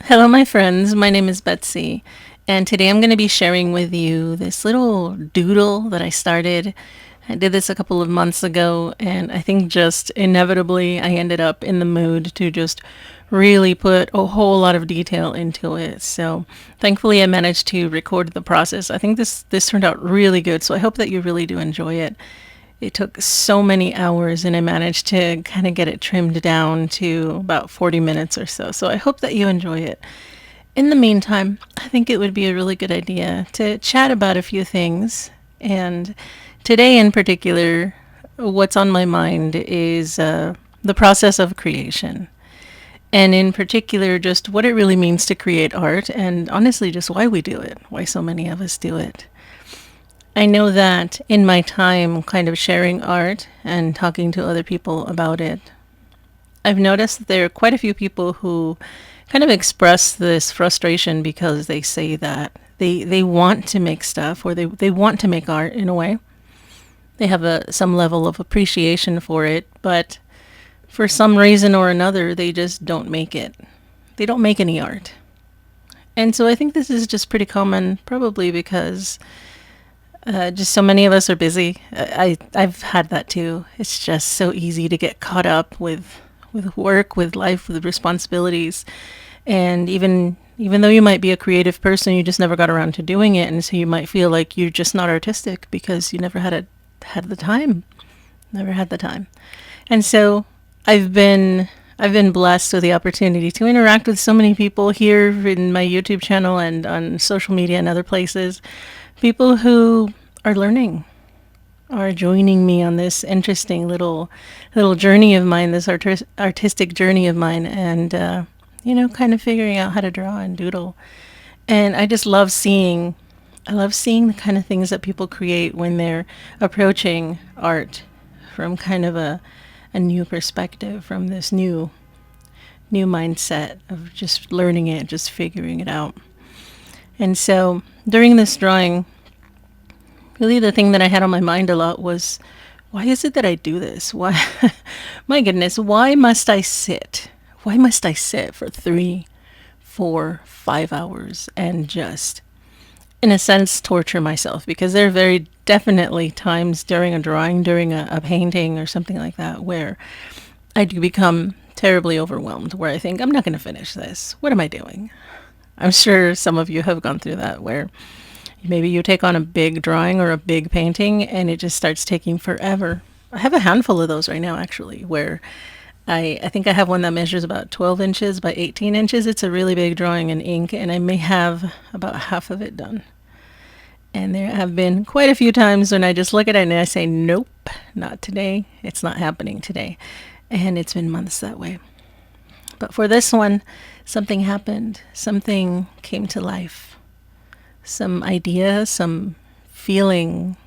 Hello, my friends. My name is Betsy, and today I'm going to be sharing with you this little doodle that I started. I did this a couple of months ago, and I think just inevitably I ended up in the mood to just really put a whole lot of detail into it. So, thankfully, I managed to record the process. I think this turned out really good, so I hope that you really do enjoy it. It took so many hours and I managed to kind of get it trimmed down to about 40 minutes or so. So I hope that you enjoy it. In the meantime, I think it would be a really good idea to chat about a few things. And today, in particular, what's on my mind is the process of creation. And in particular, just what it really means to create art, and honestly, just why we do it, why so many of us do it. I know that in my time kind of sharing art and talking to other people about it, I've noticed that there are quite a few people who kind of express this frustration because they say that they want to make stuff or they want to make art in a way. They have some level of appreciation for it, but for some reason or another, they just don't make it. They don't make any art. And so I think this is just pretty common, probably because just so many of us are busy. I've had that too. It's just so easy to get caught up with work, with life, with responsibilities, and even though you might be a creative person, you just never got around to doing it, and so you might feel like you're just not artistic because you never had the time, never had the time, and so I've been. I've been blessed with the opportunity to interact with so many people here in my YouTube channel and on social media and other places. People who are learning, are joining me on this interesting little journey of mine, this artistic journey of mine, and kind of figuring out how to draw and doodle. And I just love seeing, I love seeing the kind of things that people create when they're approaching art from kind of a new perspective, from this new mindset of just learning it, just figuring it out. And so during this drawing, really the thing that I had on my mind a lot was, why is it that I do this? Why, my goodness, why must I sit? Why must I sit for 3, 4, 5 hours and just, in a sense, torture myself? Because there are very definitely times during a drawing, during a painting or something like that, where I do become terribly overwhelmed, where I think, I'm not going to finish this. What am I doing? I'm sure some of you have gone through that, where maybe you take on a big drawing or a big painting and it just starts taking forever. I have a handful of those right now, actually, where I think I have one that measures about 12 inches by 18 inches. It's a really big drawing in ink, and I may have about half of it done. And there have been quite a few times when I just look at it and I say, nope, not today. It's not happening today. And it's been months that way. But for this one, something happened. Something came to life. Some idea, some feeling,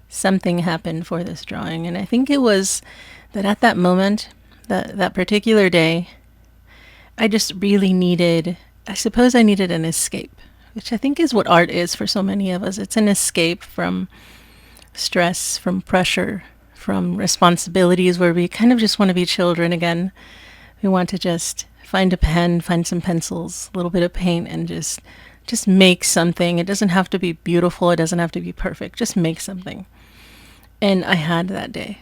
something happened for this drawing. And I think it was that at that moment, that particular day, I just really needed, I suppose I needed an escape, which I think is what art is for so many of us. It's an escape from stress, from pressure, from responsibilities where we kind of just want to be children again. We want to just find a pen, find some pencils, a little bit of paint, and just make something. It doesn't have to be beautiful. It doesn't have to be perfect. Just make something. And I had that day.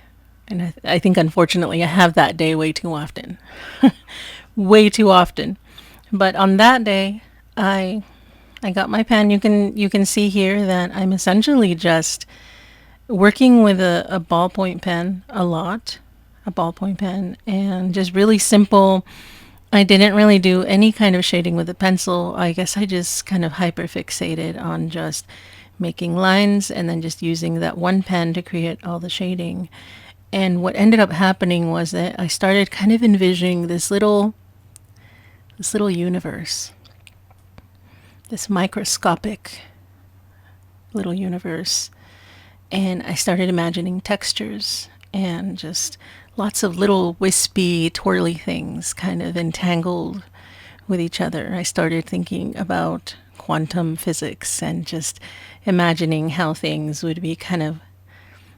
And I think, unfortunately, I have that day way too often. Way too often. But on that day, I got my pen. You can see here that I'm essentially just working with a ballpoint pen a lot. A ballpoint pen. And just really simple. I didn't really do any kind of shading with a pencil. I guess I just kind of hyperfixated on just making lines and then just using that one pen to create all the shading. And what ended up happening was that I started kind of envisioning this little universe, this microscopic little universe. And I started imagining textures and just lots of little wispy, twirly things kind of entangled with each other. I started thinking about quantum physics and just imagining how things would be kind of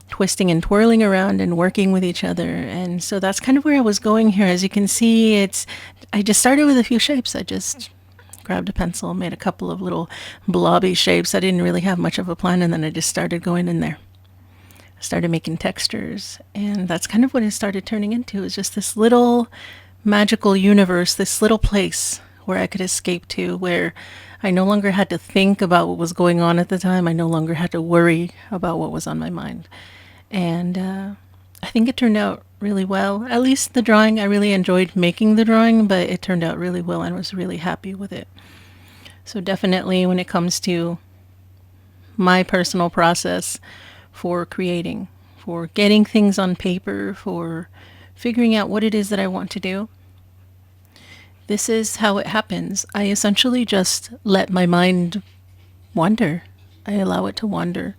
twisting and twirling around and working with each other. And so that's kind of where I was going here. As you can see, I just started with a few shapes. I just grabbed a pencil, made a couple of little blobby shapes. I didn't really have much of a plan, and then I just started going in there. I started making textures, and that's kind of what it started turning into. It was just this little magical universe, this little place where I could escape to, where I no longer had to think about what was going on at the time. I no longer had to worry about what was on my mind. And I think it turned out really well. At least the drawing, I really enjoyed making the drawing, but it turned out really well and I was really happy with it. So definitely when it comes to my personal process for creating, for getting things on paper, for figuring out what it is that I want to do, this is how it happens. I essentially just let my mind wander. I allow it to wander.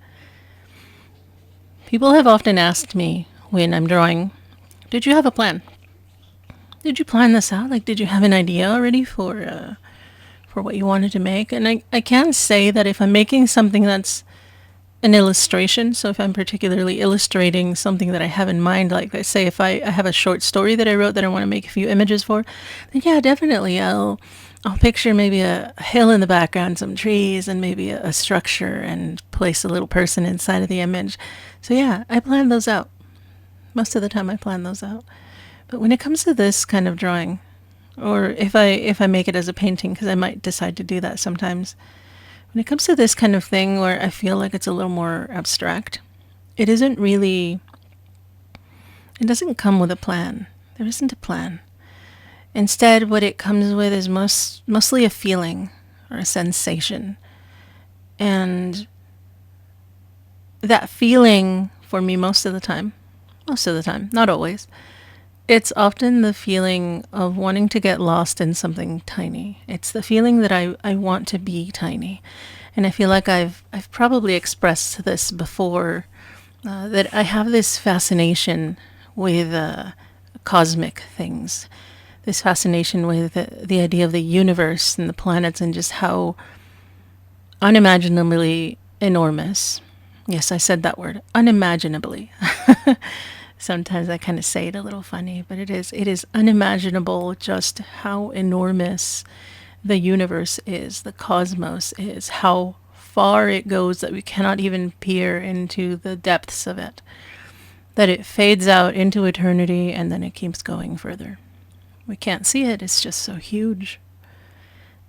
People have often asked me when I'm drawing, did you have a plan? Did you plan this out? Like, did you have an idea already for what you wanted to make? And I can say that if I'm making something that's an illustration, so if I'm particularly illustrating something that I have in mind, like let's say if I have a short story that I wrote that I want to make a few images for, then yeah, definitely I'll picture maybe a hill in the background, some trees, and maybe a structure, and place a little person inside of the image. So yeah, I plan those out. Most of the time I plan those out. But when it comes to this kind of drawing, or if I make it as a painting, because I might decide to do that sometimes, when it comes to this kind of thing where I feel like it's a little more abstract, it doesn't come with a plan. There isn't a plan. Instead, what it comes with is mostly a feeling or a sensation. And that feeling, for me most of the time, not always, it's often the feeling of wanting to get lost in something tiny. It's the feeling that I want to be tiny. And I feel like I've probably expressed this before, that I have this fascination with cosmic things. This fascination with the idea of the universe and the planets and just how unimaginably enormous. Yes, I said that word, unimaginably. Sometimes I kind of say it a little funny, but it is unimaginable just how enormous the universe is, the cosmos is, how far it goes that we cannot even peer into the depths of it, that it fades out into eternity and then it keeps going further. We can't see it, it's just so huge.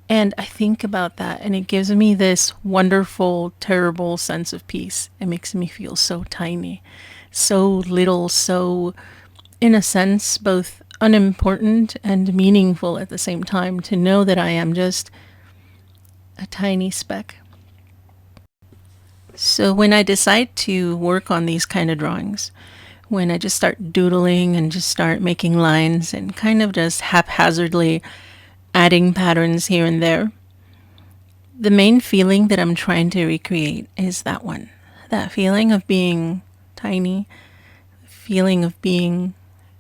And I think about that and it gives me this wonderful, terrible sense of peace. It makes me feel so tiny, so little, so, in a sense, both unimportant and meaningful at the same time, to know that I am just a tiny speck. So when I decide to work on these kind of drawings, when I just start doodling and just start making lines and kind of just haphazardly adding patterns here and there, the main feeling that I'm trying to recreate is that one. That feeling of being tiny, feeling of being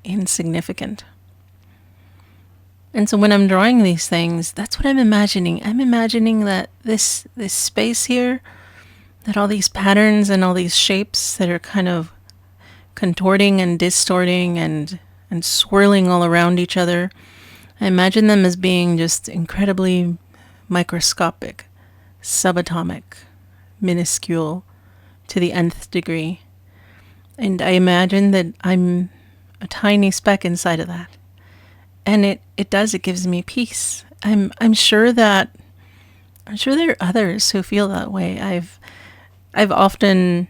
insignificant. And so when I'm drawing these things, that's what I'm imagining. I'm imagining that this space here, that all these patterns and all these shapes that are kind of contorting and distorting and swirling all around each other, I imagine them as being just incredibly microscopic, subatomic, minuscule to the nth degree. And I imagine that I'm a tiny speck inside of that. And it gives me peace. I'm sure there are others who feel that way. I've often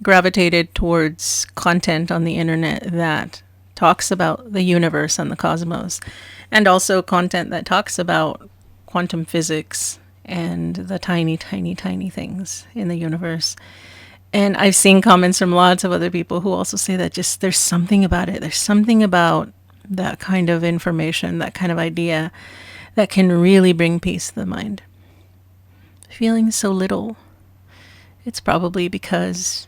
gravitated towards content on the internet that talks about the universe and the cosmos, and also content that talks about quantum physics and the tiny, tiny, tiny things in the universe. And I've seen comments from lots of other people who also say that just there's something about it. There's something about that kind of information, that kind of idea that can really bring peace to the mind. Feeling so little, it's probably because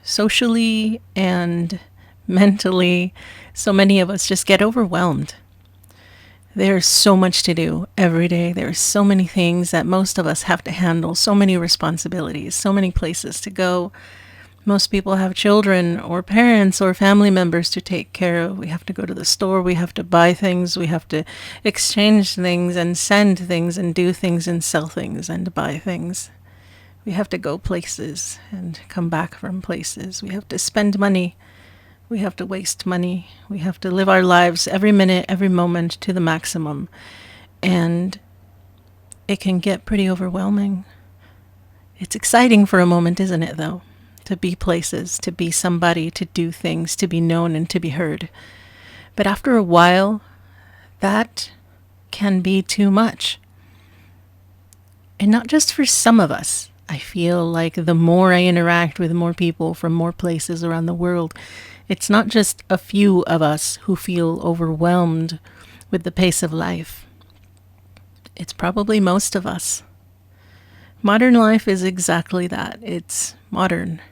socially and mentally, so many of us just get overwhelmed. There's so much to do every day. There's so many things that most of us have to handle, so many responsibilities, so many places to go, Most people have children or parents or family members to take care of. We have to go to the store, we have to buy things, we have to exchange things and send things and do things and sell things and buy things. We have to go places and come back from places. We have to spend money. We have to waste money. We have to live our lives every minute, every moment to the maximum. And it can get pretty overwhelming. It's exciting for a moment, isn't it, though? To be places, to be somebody, to do things, to be known and to be heard. But after a while, that can be too much. And not just for some of us. I feel like the more I interact with more people from more places around the world, it's not just a few of us who feel overwhelmed with the pace of life. It's probably most of us. Modern life is exactly that. It's modern.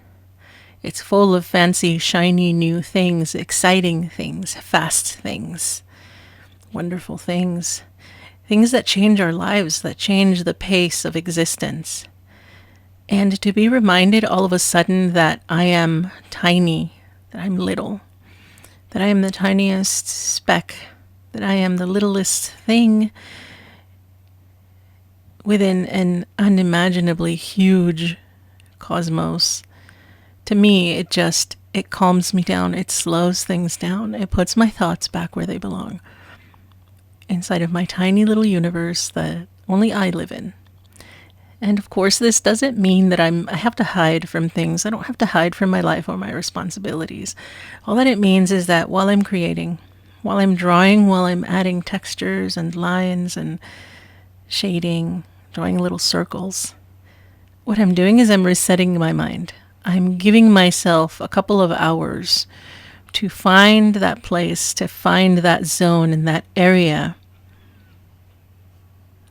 It's full of fancy, shiny new things, exciting things, fast things, wonderful things, things that change our lives, that change the pace of existence. And to be reminded all of a sudden that I am tiny, that I'm little, that I am the tiniest speck, that I am the littlest thing within an unimaginably huge cosmos. To me, it calms me down. It slows things down. It puts my thoughts back where they belong, inside of my tiny little universe that only I live in. And of course, this doesn't mean that I have to hide from things. I don't have to hide from my life or my responsibilities. All that it means is that while I'm creating, while I'm drawing, while I'm adding textures and lines and shading, drawing little circles, what I'm doing is I'm resetting my mind. I'm giving myself a couple of hours to find that place, to find that zone in that area,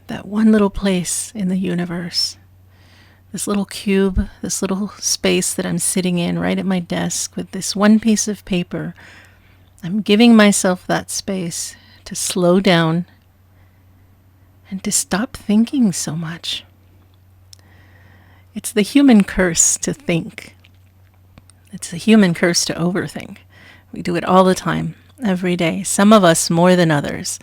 that one little place in the universe, this little cube, this little space that I'm sitting in right at my desk with this one piece of paper. I'm giving myself that space to slow down and to stop thinking so much. It's the human curse to think. It's the human curse to overthink. We do it all the time, every day, some of us more than others.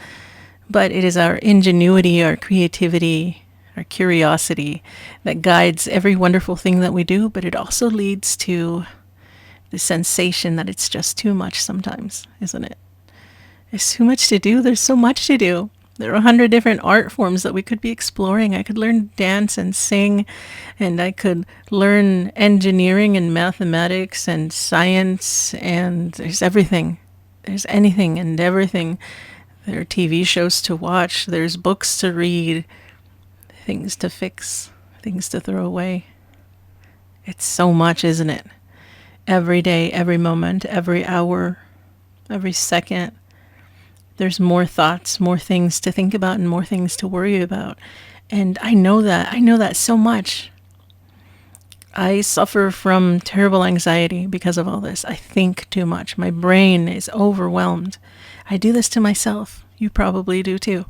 But it is our ingenuity, our creativity, our curiosity that guides every wonderful thing that we do, but it also leads to the sensation that it's just too much sometimes, isn't it? There's too much to do. There's so much to do. There are 100 different art forms that we could be exploring. I could learn dance and sing, and I could learn engineering and mathematics and science, and there's everything. There's anything and everything. There are TV shows to watch. There's books to read, things to fix, things to throw away. It's so much, isn't it? Every day, every moment, every hour, every second. There's more thoughts, more things to think about, and more things to worry about. And I know that. I know that so much. I suffer from terrible anxiety because of all this. I think too much. My brain is overwhelmed. I do this to myself. You probably do too.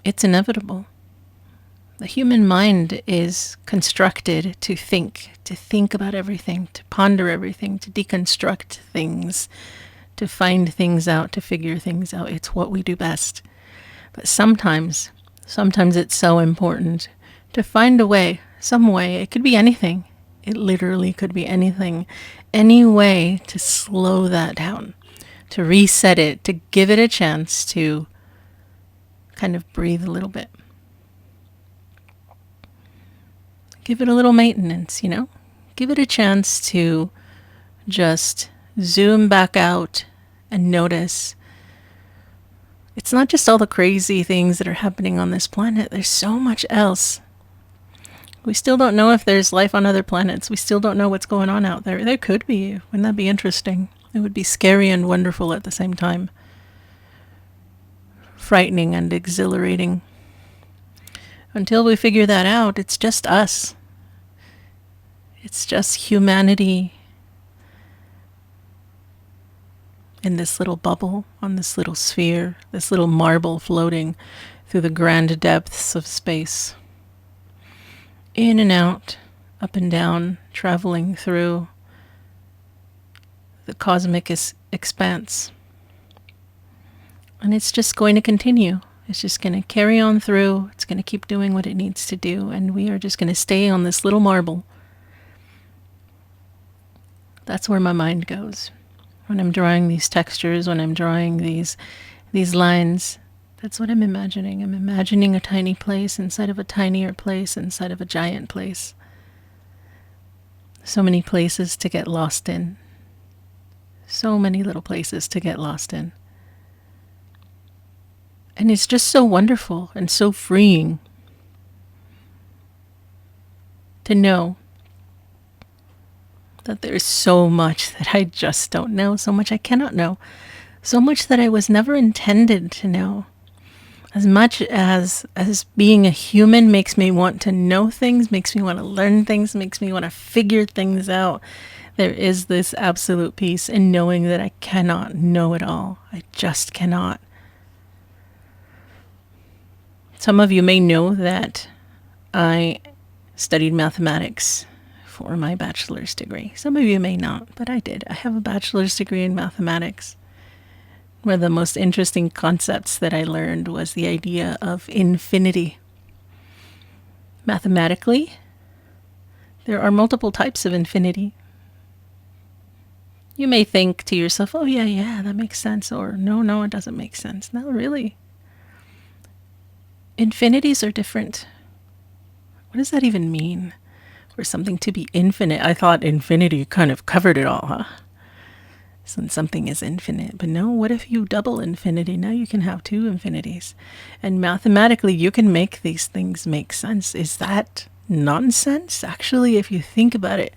It's inevitable. The human mind is constructed to think about everything, to ponder everything, to deconstruct things, to find things out, to figure things out. It's what we do best. But sometimes it's so important to find a way, some way. It could be anything. It literally could be anything. Any way to slow that down, to reset it, to give it a chance to kind of breathe a little bit. Give it a little maintenance, you know? Give it a chance to just zoom back out and notice. It's not just all the crazy things that are happening on this planet. There's so much else. We still don't know if there's life on other planets. We still don't know what's going on out there. There could be. Wouldn't that be interesting? It would be scary and wonderful at the same time. Frightening and exhilarating. Until we figure that out, it's just us. It's just humanity in this little bubble, on this little sphere, this little marble floating through the grand depths of space. In and out, up and down, traveling through the cosmic expanse. And it's just going to continue. It's just going to carry on through. It's going to keep doing what it needs to do. And we are just going to stay on this little marble. That's where my mind goes. When I'm drawing these textures, when I'm drawing these lines, that's what I'm imagining. I'm imagining a tiny place inside of a tinier place inside of a giant place. So many places to get lost in. So many little places to get lost in. And it's just so wonderful and so freeing to know that there's so much that I just don't know, so much I cannot know, so much that I was never intended to know. As much as being a human makes me want to know things, makes me want to learn things, makes me want to figure things out, there is this absolute peace in knowing that I cannot know it all. I just cannot. Some of you may know that I studied mathematics for my bachelor's degree. Some of you may not, but I did. I have a bachelor's degree in mathematics. One of the most interesting concepts that I learned was the idea of infinity. Mathematically, there are multiple types of infinity. You may think to yourself, oh yeah, that makes sense, or no, it doesn't make sense. Not really. Infinities are different. What does that even mean? For something to be infinite. I thought infinity kind of covered it all, huh? Since something is infinite. But no, what if you double infinity? Now you can have two infinities. And mathematically, you can make these things make sense. Is that nonsense? Actually, if you think about it,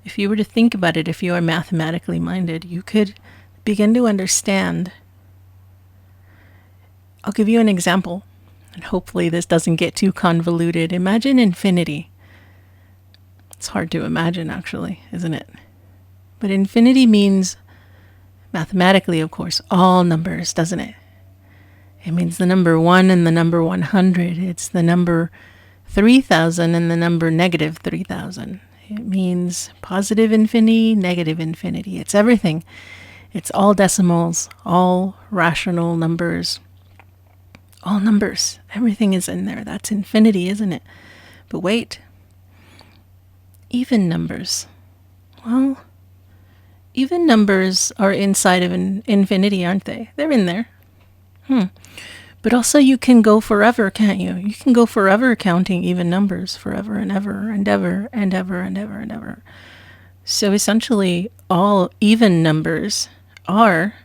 if you were to think about it, if you are mathematically minded, you could begin to understand. I'll give you an example. And hopefully this doesn't get too convoluted. Imagine infinity. It's hard to imagine, actually, isn't it? But infinity means, mathematically, of course, all numbers, doesn't it? It means the number 1 and the number 100. It's the number 3,000 and the number negative 3,000. It means positive infinity, negative infinity. It's everything. It's all decimals, all rational numbers. All numbers. Everything is in there. That's infinity, isn't it? But wait. Even numbers. Well, even numbers are inside of an infinity, aren't they? They're in there. But also you can go forever, can't you? You can go forever counting even numbers, forever and ever and ever and ever and ever and ever. So essentially, all even numbers are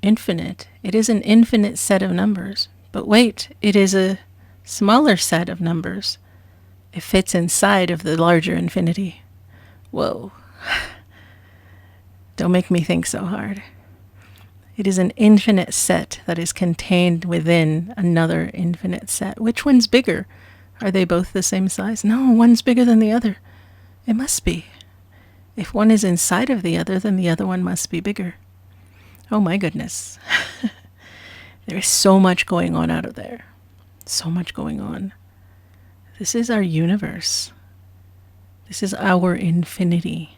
infinite. It is an infinite set of numbers. But wait, it is a smaller set of numbers. It fits inside of the larger infinity. Whoa. Don't make me think so hard. It is an infinite set that is contained within another infinite set. Which one's bigger? Are they both the same size? No, one's bigger than the other. It must be. If one is inside of the other, then the other one must be bigger. Oh my goodness. There is so much going on out of there. So much going on. This is our universe. This is our infinity.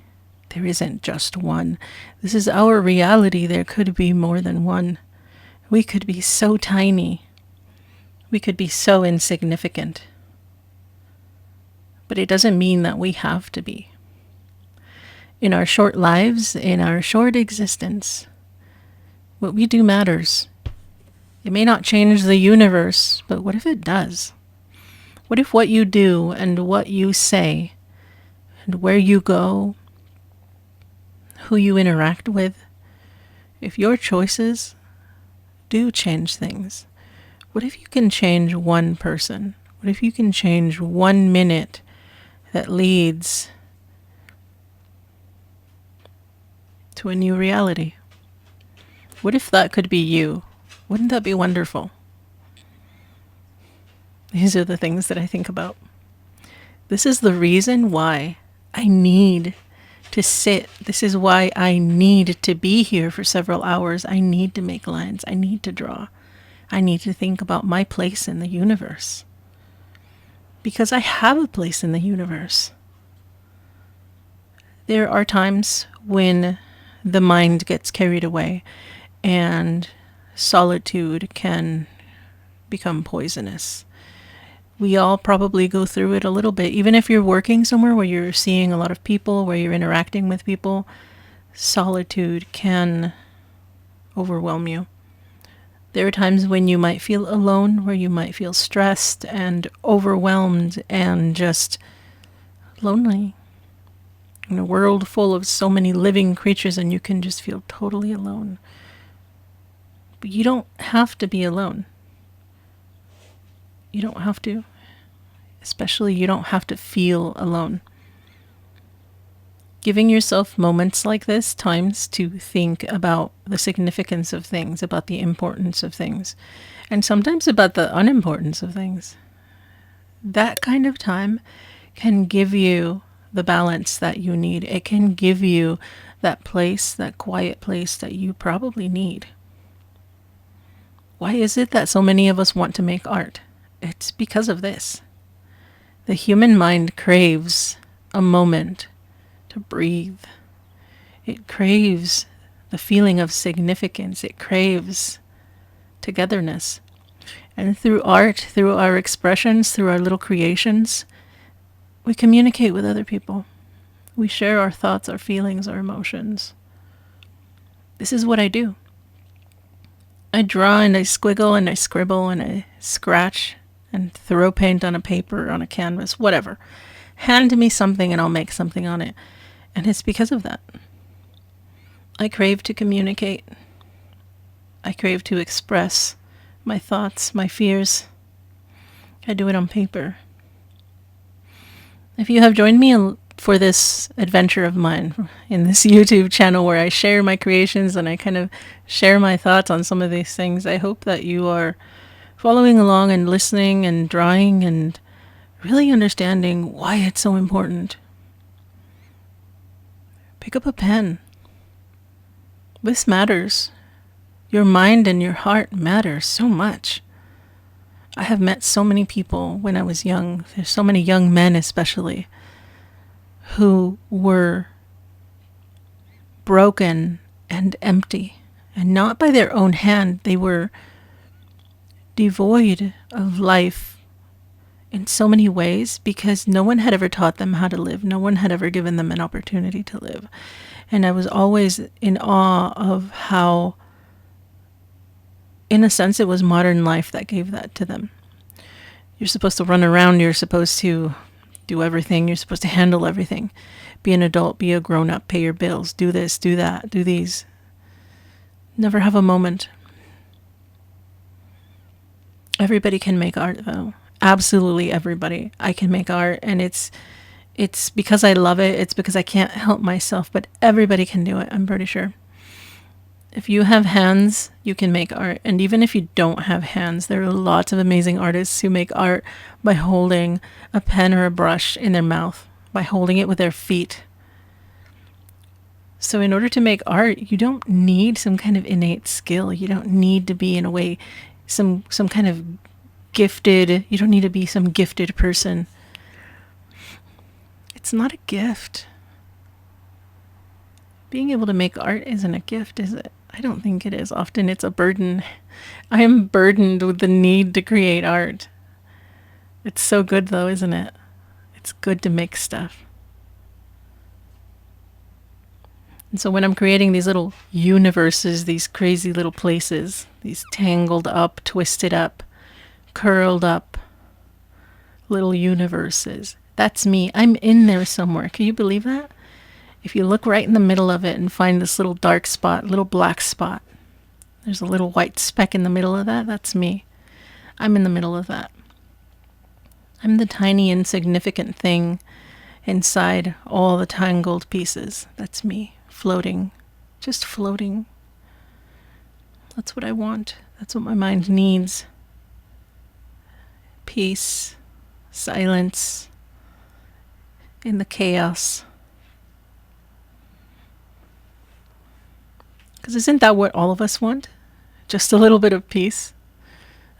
There isn't just one. This is our reality. There could be more than one. We could be so tiny. We could be so insignificant. But it doesn't mean that we have to be. In our short lives, in our short existence, what we do matters. It may not change the universe, but what if it does? What if what you do and what you say and where you go, who you interact with, if your choices do change things? What if you can change one person? What if you can change 1 minute that leads to a new reality? What if that could be you? Wouldn't that be wonderful? These are the things that I think about. This is the reason why I need to sit. This is why I need to be here for several hours. I need to make lines. I need to draw. I need to think about my place in the universe. because I have a place in the universe. There are times when the mind gets carried away and solitude can become poisonous. We all probably go through it a little bit. Even if you're working somewhere where you're seeing a lot of people, where you're interacting with people, solitude can overwhelm you. There are times when you might feel alone, where you might feel stressed and overwhelmed and just lonely. In a world full of so many living creatures, and you can just feel totally alone. But you don't have to be alone. You don't have to. Especially, you don't have to feel alone. Giving yourself moments like this, times to think about the significance of things, about the importance of things, and sometimes about the unimportance of things. That kind of time can give you the balance that you need. It can give you that place, that quiet place that you probably need. Why is it that so many of us want to make art? It's because of this. The human mind craves a moment to breathe. It craves the feeling of significance. It craves togetherness. And through art, through our expressions, through our little creations, we communicate with other people. We share our thoughts, our feelings, our emotions. This is what I do. I draw and I squiggle and I scribble and I scratch and throw paint on a paper, on a canvas, whatever. Hand me something and I'll make something on it. And it's because of that. I crave to communicate. I crave to express my thoughts, my fears. I do it on paper. If you have joined me for this adventure of mine in this YouTube channel where I share my creations and I kind of share my thoughts on some of these things, I hope that you are following along and listening and drawing and really understanding why it's so important. Pick up a pen. This matters. Your mind and your heart matter so much. I have met so many people when I was young. There's so many young men especially who were broken and empty. And not by their own hand. They were devoid of life in so many ways because no one had ever taught them how to live. No one had ever given them an opportunity to live. And I was always in awe of how, in a sense, it was modern life that gave that to them. You're supposed to run around. You're supposed to do everything. You're supposed to handle everything. Be an adult. Be a grown-up. Pay your bills. Do this. Do that. Do these. Never have a moment. Everybody can make art, though. Absolutely everybody. I can make art, and it's because I love it. It's because I can't help myself, but everybody can do it, I'm pretty sure. If you have hands, you can make art. And even if you don't have hands, there are lots of amazing artists who make art by holding a pen or a brush in their mouth, by holding it with their feet. So in order to make art, you don't need some kind of innate skill. You don't need to be, in a way, some kind of gifted, you don't need to be some gifted person. It's not a gift. Being able to make art isn't a gift, is it? I don't think it is. Often it's a burden. I am burdened with the need to create art. It's so good though, isn't it? It's good to make stuff. And so when I'm creating these little universes, these crazy little places, these tangled up, twisted up, curled up little universes, that's me. I'm in there somewhere. Can you believe that? If you look right in the middle of it and find this little dark spot, little black spot, there's a little white speck in the middle of that. That's me. I'm in the middle of that. I'm the tiny insignificant thing inside all the tangled pieces. That's me. Floating, just floating. That's what I want. That's what my mind needs. Peace, silence, in the chaos. Because isn't that what all of us want? Just a little bit of peace.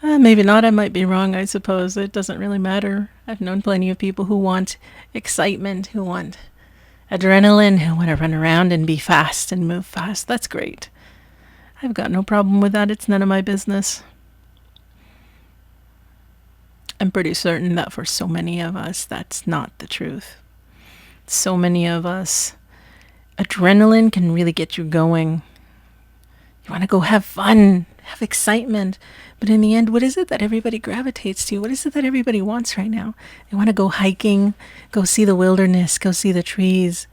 Maybe not. I might be wrong, I suppose. It doesn't really matter. I've known plenty of people who want excitement, who want adrenaline, who want to run around and be fast and move fast. That's great. I've got no problem with that. It's none of my business. I'm pretty certain that for so many of us, that's not the truth. So many of us, adrenaline can really get you going. You want to go have fun, have excitement. But in the end, what is it that everybody gravitates to? What is it that everybody wants right now? They want to go hiking, go see the wilderness, go see the trees.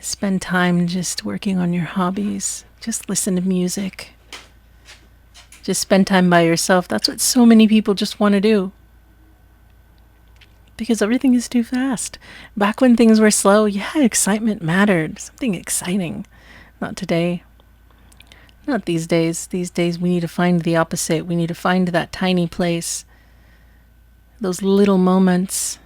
Spend time just working on your hobbies. Just listen to music. Just spend time by yourself. That's what so many people just want to do. Because everything is too fast. Back when things were slow, yeah, excitement mattered. Something exciting. Not today. Not these days. These days we need to find the opposite. We need to find that tiny place. Those little moments.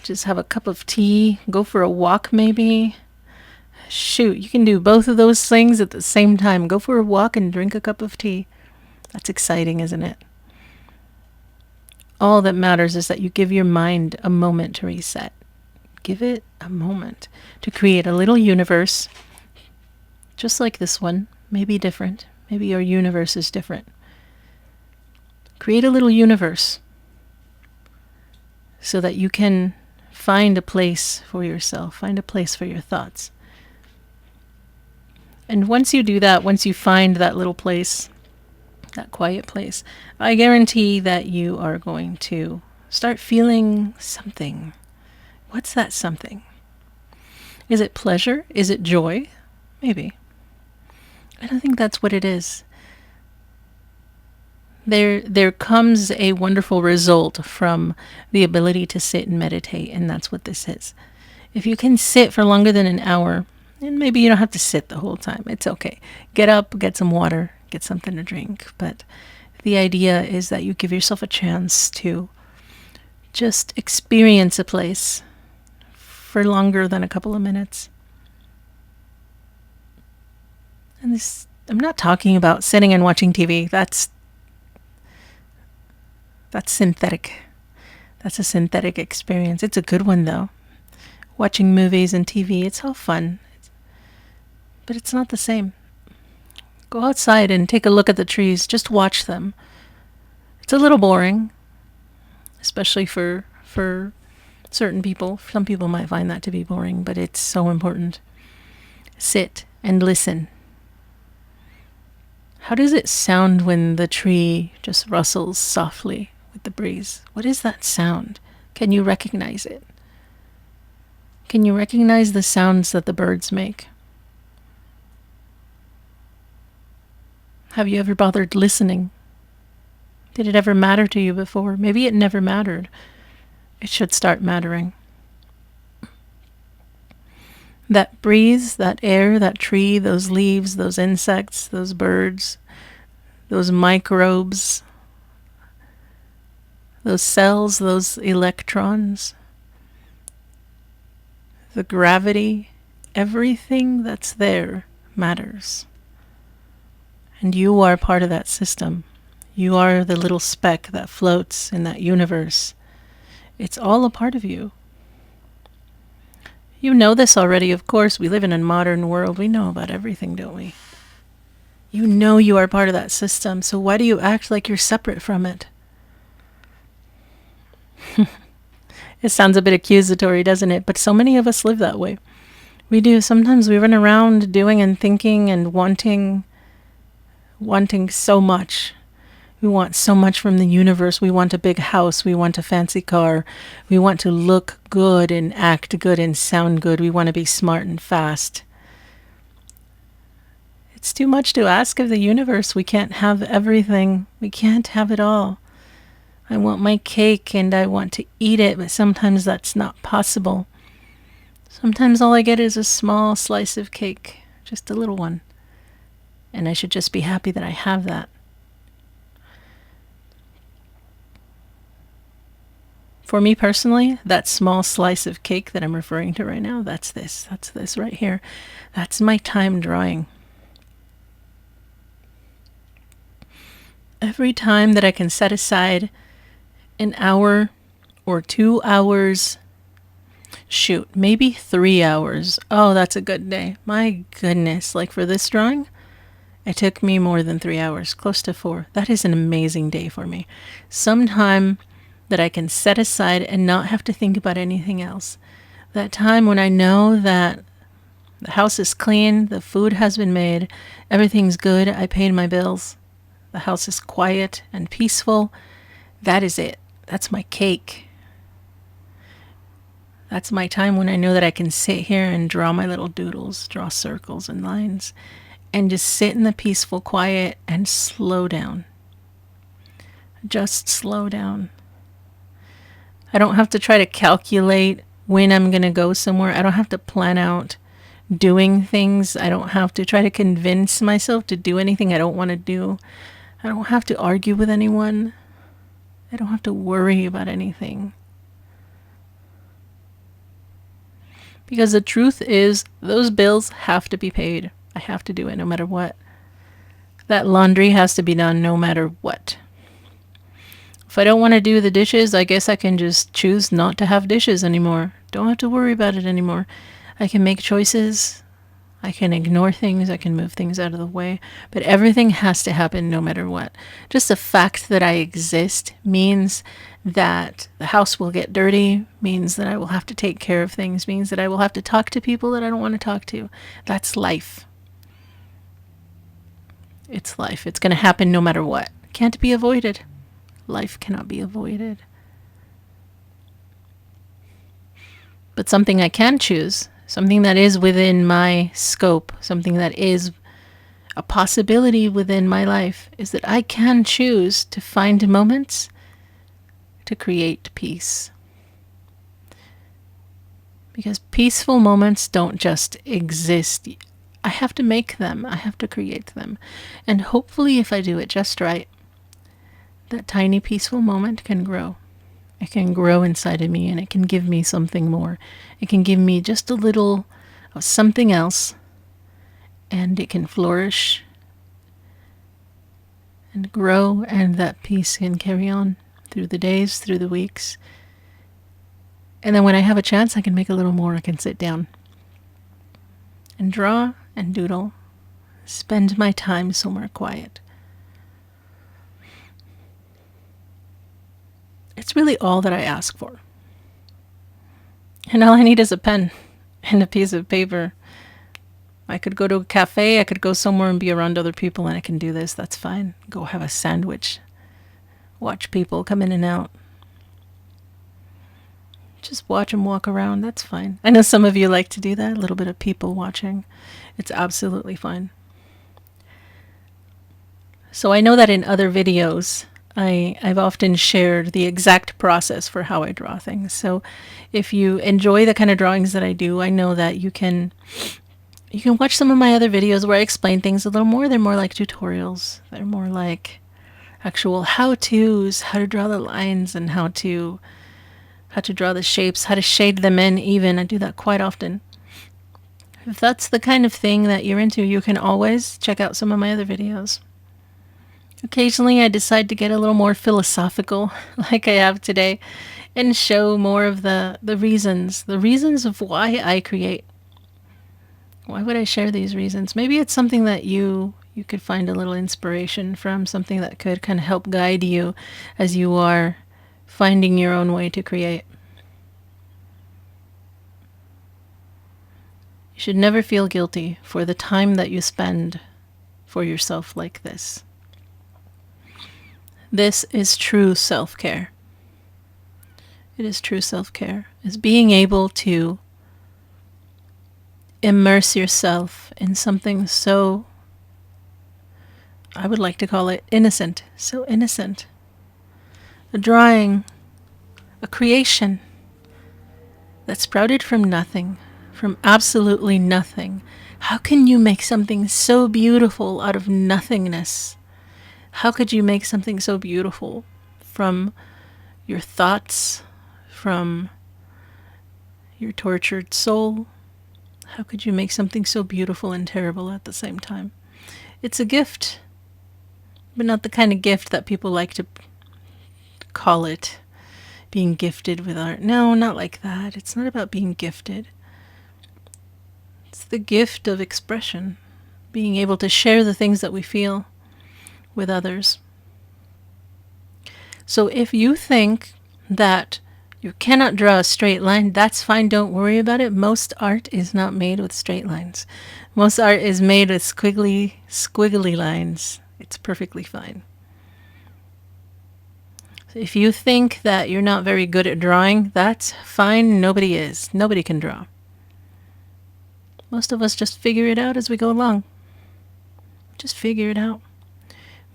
Just have a cup of tea. Go for a walk maybe. Shoot, you can do both of those things at the same time. Go for a walk and drink a cup of tea. That's exciting, isn't it? All that matters is that you give your mind a moment to reset. Give it a moment to create a little universe, just like this one, maybe different. Maybe your universe is different. Create a little universe so that you can find a place for yourself, find a place for your thoughts. And once you do that, once you find that little place, that quiet place, I guarantee that you are going to start feeling something. What's that something? Is it pleasure? Is it joy? Maybe. I don't think that's what it is. There comes a wonderful result from the ability to sit and meditate, and that's what this is. If you can sit for longer than an hour, and maybe you don't have to sit the whole time, it's okay. Get up, get some water, get something to drink. But the idea is that you give yourself a chance to just experience a place for longer than a couple of minutes. And this, I'm not talking about sitting and watching TV. That's synthetic. That's a synthetic experience. It's a good one though. Watching movies and TV, it's all fun. But it's not the same. Go outside and take a look at the trees. Just watch them. It's a little boring, especially for certain people. Some people might find that to be boring, but it's so important. Sit and listen. How does it sound when the tree just rustles softly with the breeze? What is that sound? Can you recognize it? Can you recognize the sounds that the birds make? Have you ever bothered listening? Did it ever matter to you before? Maybe it never mattered. It should start mattering. That breeze, that air, that tree, those leaves, those insects, those birds, those microbes, those cells, those electrons, the gravity, everything that's there matters. And you are part of that system. You are the little speck that floats in that universe. It's all a part of you. You know this already, of course. We live in a modern world. We know about everything, don't we? You know you are part of that system, so why do you act like you're separate from it? It sounds a bit accusatory, doesn't it? But so many of us live that way. We do. Sometimes we run around doing and thinking and wanting so much. We want so much from the universe. We want a big house. We want a fancy car. We want to look good and act good and sound good. We want to be smart and fast. It's too much to ask of the universe. We can't have everything. We can't have it all. I want my cake and I want to eat it, but sometimes that's not possible. Sometimes all I get is a small slice of cake, just a little one. And I should just be happy that I have that. For me personally, that small slice of cake that I'm referring to right now, that's this right here. That's my time drawing. Every time that I can set aside an hour or 2 hours, shoot, maybe 3 hours. Oh, that's a good day. My goodness. Like for this drawing, it took me more than 3 hours, close to 4. That is an amazing day for me. Some time that I can set aside and not have to think about anything else. That time when I know that the house is clean, the food has been made, everything's good, I paid my bills, the house is quiet and peaceful. That is it. That's my cake. That's my time when I know that I can sit here and draw my little doodles, draw circles and lines, and just sit in the peaceful quiet and slow down. Just slow down. I don't have to try to calculate when I'm going to go somewhere. I don't have to plan out doing things. I don't have to try to convince myself to do anything I don't want to do. I don't have to argue with anyone. I don't have to worry about anything. Because the truth is, those bills have to be paid. I have to do it no matter what. That laundry has to be done no matter what. If I don't want to do the dishes, I guess I can just choose not to have dishes anymore. Don't have to worry about it anymore. I can make choices. I can ignore things. I can move things out of the way. But everything has to happen no matter what. Just the fact that I exist means that the house will get dirty, means that I will have to take care of things, means that I will have to talk to people that I don't want to talk to. That's life. It's life. It's going to happen no matter what. Can't be avoided. Life cannot be avoided. But something I can choose, something that is within my scope, something that is a possibility within my life, is that I can choose to find moments to create peace. Because peaceful moments don't just exist. I have to make them. I have to create them. And hopefully if I do it just right, that tiny peaceful moment can grow. It can grow inside of me and it can give me something more. It can give me just a little of something else, and it can flourish and grow, and that peace can carry on through the days, through the weeks. And then when I have a chance, I can make a little more. I can sit down and draw and doodle, spend my time somewhere quiet. It's really all that I ask for. And all I need is a pen and a piece of paper. I could go to a cafe, I could go somewhere and be around other people, and I can do this. That's fine. Go have a sandwich. Watch people come in and out. Just watch them walk around. That's fine. I know some of you like to do that, a little bit of people watching. It's absolutely fine. So I know that in other videos, I've often shared the exact process for how I draw things. So if you enjoy the kind of drawings that I do, I know that you can watch some of my other videos where I explain things a little more. They're more like tutorials. They're more like actual how-tos, how to draw the lines and how to draw the shapes, how to shade them in even. I do that quite often. If that's the kind of thing that you're into, you can always check out some of my other videos. Occasionally I decide to get a little more philosophical, like I have today, and show more of the reasons of why I create. Why would I share these reasons? Maybe it's something that you could find a little inspiration from, something that could kind of help guide you as you are finding your own way to create. You should never feel guilty for the time that you spend for yourself like this. This is true self-care. It is true self-care. It's being able to immerse yourself in something so, I would like to call it innocent. So innocent. A drawing, a creation that sprouted from nothing, from absolutely nothing. How can you make something so beautiful out of nothingness? How could you make something so beautiful from your thoughts, from your tortured soul? How could you make something so beautiful and terrible at the same time? It's a gift. but not the kind of gift that people like to call it, being gifted with art. No, not like that. It's not about being gifted. It's the gift of expression, being able to share the things that we feel with others. So if you think that you cannot draw a straight line, that's fine. Don't worry about it. Most art is not made with straight lines. Most art is made with squiggly lines. It's perfectly fine. So if you think that you're not very good at drawing, that's fine. Nobody is. Nobody can draw. Most of us just figure it out as we go along. Just figure it out.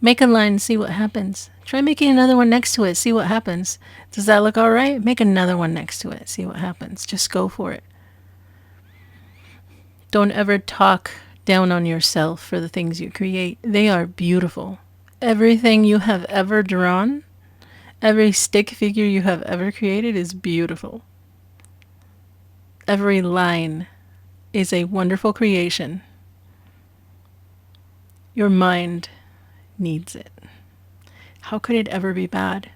Make a line, see what happens. Try making another one next to it, see what happens. Does that look all right? Make another one next to it, see what happens. Just go for it. Don't ever talk down on yourself for the things you create. They are beautiful. Everything you have ever drawn, every stick figure you have ever created is beautiful. Every line is a wonderful creation. Your mind needs it. How could it ever be bad?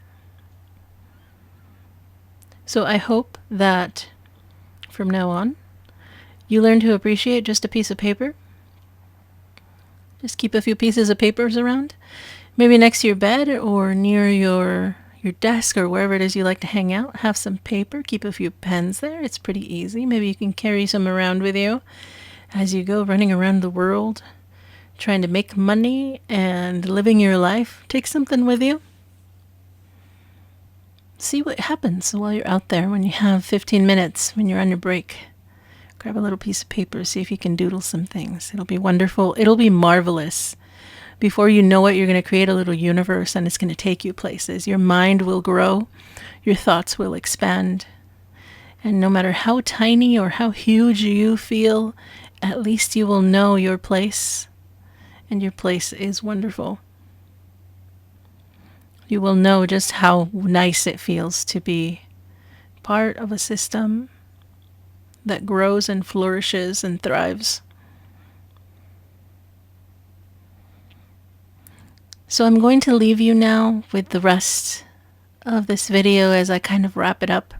So I hope that from now on, you learn to appreciate just a piece of paper. Just keep a few pieces of papers around, maybe next to your bed or near your desk or wherever it is you like to hang out. Have some paper, keep a few pens there. It's pretty easy. Maybe you can carry some around with you as you go running around the world, trying to make money and living your life. Take something with you. See what happens while you're out there when you have 15 minutes, when you're on your break. Grab a little piece of paper, see if you can doodle some things. It'll be wonderful. It'll be marvelous. Before you know it, you're going to create a little universe and it's going to take you places. Your mind will grow. Your thoughts will expand. And no matter how tiny or how huge you feel, at least you will know your place. And your place is wonderful. You will know just how nice it feels to be part of a system that grows and flourishes and thrives. So I'm going to leave you now with the rest of this video as I kind of wrap it up.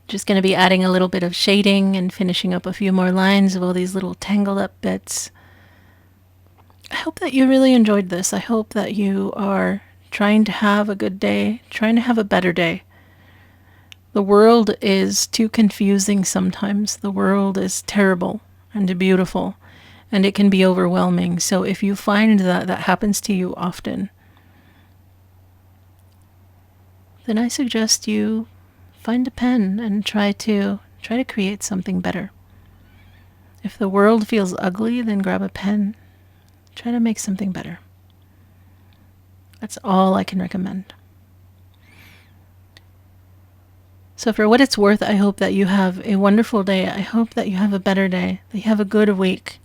Just going to be adding a little bit of shading and finishing up a few more lines of all these little tangled up bits. I hope that you really enjoyed this. I hope that you are trying to have a good day, trying to have a better day. The world is too confusing sometimes. The world is terrible and beautiful, and it can be overwhelming. So if you find that that happens to you often, then I suggest you find a pen and try to create something better. If the world feels ugly, then grab a pen. Try to make something better. That's all I can recommend. So for what it's worth, I hope that you have a wonderful day. I hope that you have a better day, that you have a good week.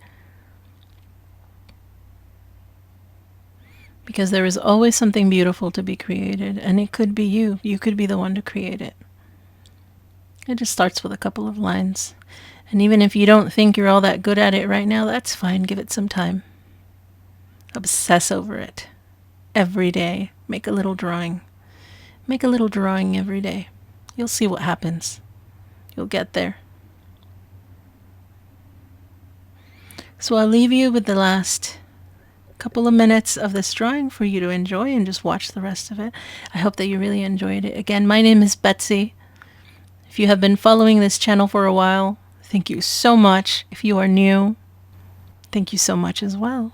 Because there is always something beautiful to be created, and it could be you. You could be the one to create it. It just starts with a couple of lines. And even if you don't think you're all that good at it right now, that's fine. Give it some time. Obsess over it. Every day. Make a little drawing. Make a little drawing every day. You'll see what happens. You'll get there. So I'll leave you with the last couple of minutes of this drawing for you to enjoy and just watch the rest of it. I hope that you really enjoyed it. Again, my name is Betsy. If you have been following this channel for a while, thank you so much. If you are new, thank you so much as well.